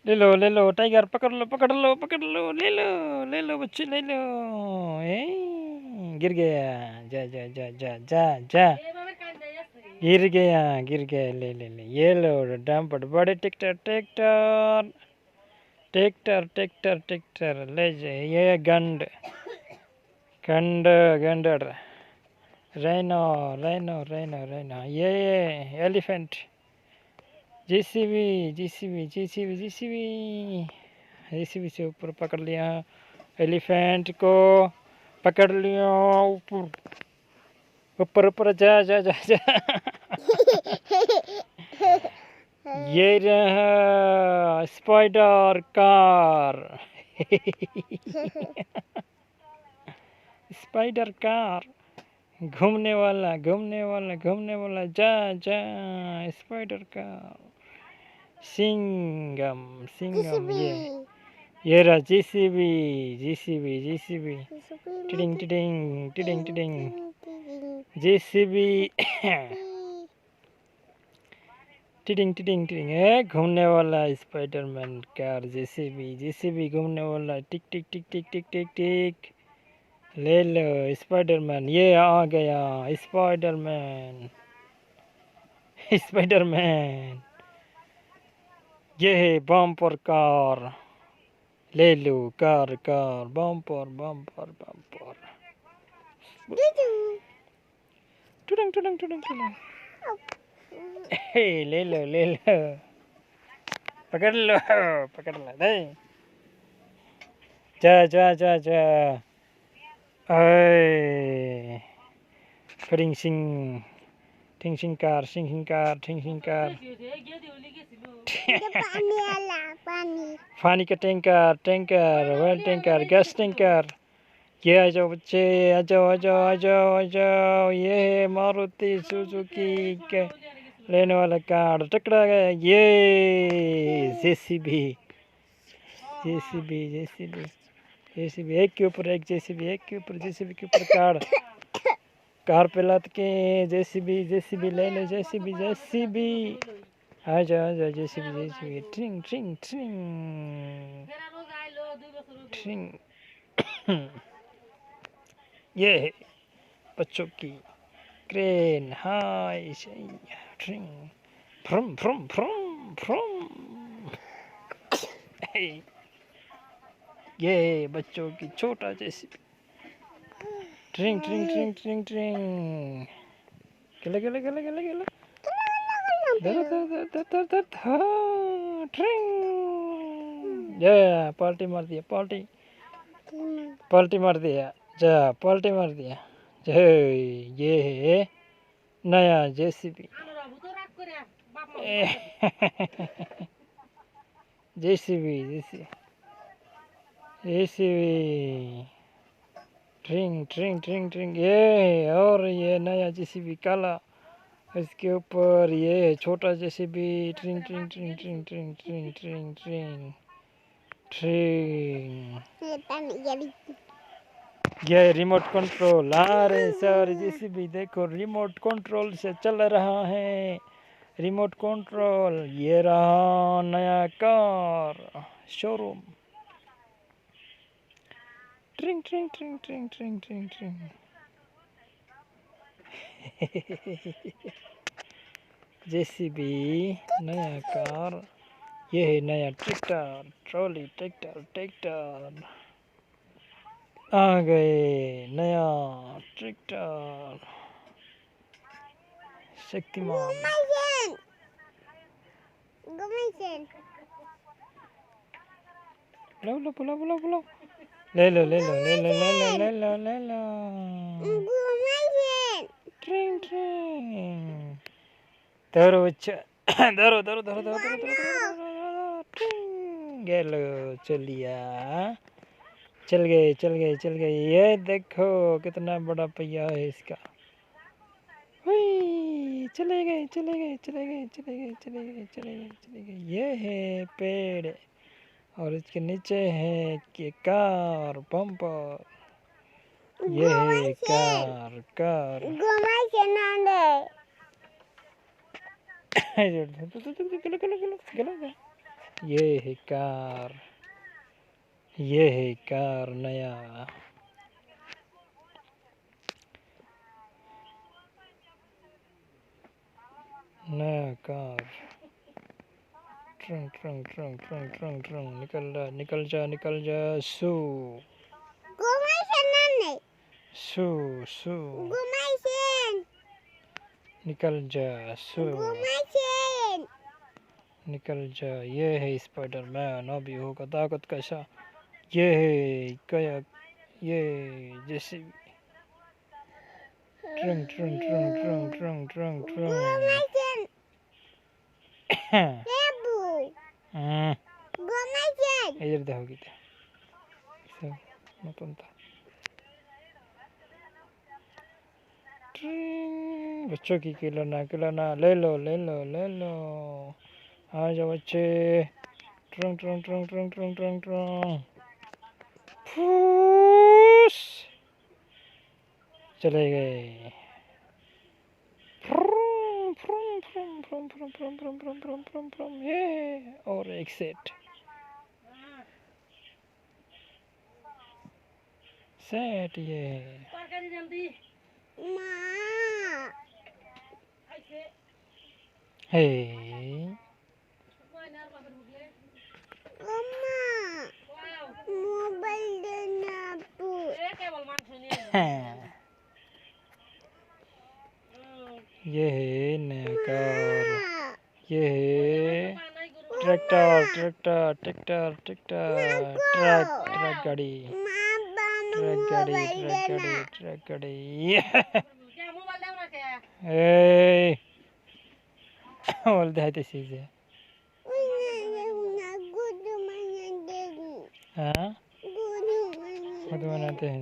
ले लो टाइगर पकड़ लो पकड़ लो पकड़ लो ले लो बच्चे ले लो। ए गिर गया जा जा जा जा जा जा गिर गया ले ये लो डंपर बड़े tractor tractor tractor tractor tractor ले जाए ये गंड गंड गंडर रेनो रेनो रेनो रेनो ये elephant JCB JCB JCB JCB JCB से ऊपर पकड़ लिया एलिफेंट को पकड़ लिया ऊपर ऊपर ऊपर जा जा जा जा ये रहा स्पाइडर कार स्पाइडर कार घूमने वाला घूमने वाला घूमने वाला जा जा स्पाइडर कार सिंगम सिंगम ये रहा JCB JCB JCB tiding tiding tiding tiding JCB tiding tiding tiding है घूमने वाला स्पाइडरमैन कार जेसीबी जेसीबी घूमने वाला टिक टिक टिक टिक टिक टिक टिक ले लो स्पाइडरमैन ये आ गया स्पाइडरमैन स्पाइडरमैन ये है बम्पर कार ले लो car car bumper bumper bumper टुडंग टुडंग टुडंग टुडंग ले लो पकड़ लो दे जा जा जा जा अय फिरिंग सिंग टिंग सिंग कार टिंग सिंग कार पानी का tanker oil tanker gas tanker ये आ जाओ बच्चे आ जाओ आ जाओ आ जाओ आ जाओ ये है मारुति सुजुकी के लेने वाला कार टकरा गया ये जेसीबी जेसीबी जेसीबी जेसीबी एक के ऊपर एक जेसीबी एक के ऊपर जेसीबी के ऊपर कार कार पे लद के जेसीबी जेसीबी ले लो जेसीबी जेसीबी आ जाओ जेसीबी जेसीबी ट्रिंग ट्रिंग ट्रिंग ट्रिंग ये है बच्चों की क्रेन हाय ट्रिंग फ्रम फ्रम फ्रम फ्रम ये बच्चों की छोटा जेसीबी ट्रिंग ट्रिंग ट्रिंग ट्रिंग ट्रिंग गला गला गला गला गला दर दर दर दर दर दर ट्रिंग ये पलटी मार दिया पलटी मार दिया जा पलटी मार दिया ये है नया जेसीबी जेसीबी जेसीबी जेसीबी ट्रिंग ट्रिंग ट्रिंग ट्रिंग ये और ये नया जेसीबी काला इसके ऊपर ये छोटा जेसीबी ट्रिंग ट्रिंग ट्रिंग ट्रिंग ट्रिंग ट्रिंग ट्रिंग ट्रिंग ट्रिंग ये रिमोट कंट्रोल अरे सर जेसीबी देखो रिमोट कंट्रोल से चल रहा है रिमोट कंट्रोल ये रहा नया कार शोरूम ट्रिंग ट्रिंग ट्रिंग ट्रिंग ट्रिंग ट्रिंग ट्रिंग जेसीबी नया कार ये है नया ट्रैक्टर ट्रॉली ट्रैक्टर आ गए नया ट्रैक्टर शक्तिमान बुलाओ ले लो ट्रिंग ट्रिंग धरो बच्चा धरो ट्रिंग गेलो चल गए ये देखो कितना बड़ा पहिया है इसका चले गए ये है पेड़ और इसके नीचे है कि कार बम्पर ये है कार ये है कार, ये है कार नया नया कार। ट्रंग ट्रंग ट्रंग ट्रंग ट्रंग ट्रंग निकल जा सू सू सू निकल जा सू निकल जा। ये है स्पाइडरमैन, अभी होगा ताकत का शा। ये है कया, ये जैसे ट्रंग ट्रंग ट्रंग ट्रंग ट्रंग ट्रंग ट्रंग इधर देखो कितना सब नतुन था। बच्चों की खिलौना खिलौना ले लो ले लो ले लो। आ जाओ बच्चे। ट्रंग ट्रंग ट्रंग ट्रंग ट्रंग ट्रंग ट्रंग फूस चले गए। फ्रुम फ्रुम फ्रुम फ्रुम फ्रुम फ्रुम फ्रुम फ्रुम फ्रुम फ्रुम फ्रुम ये और एक सेट सेट ये हे ये है नया कार। ये है tractor tractor tractor tractor truck truck गाड़ी ट्रक गाड़ी ट्रक गाड़ी ट्रक गाड़ी ए बोल दे तो चीज़ है। हाँ खुद बनाते हैं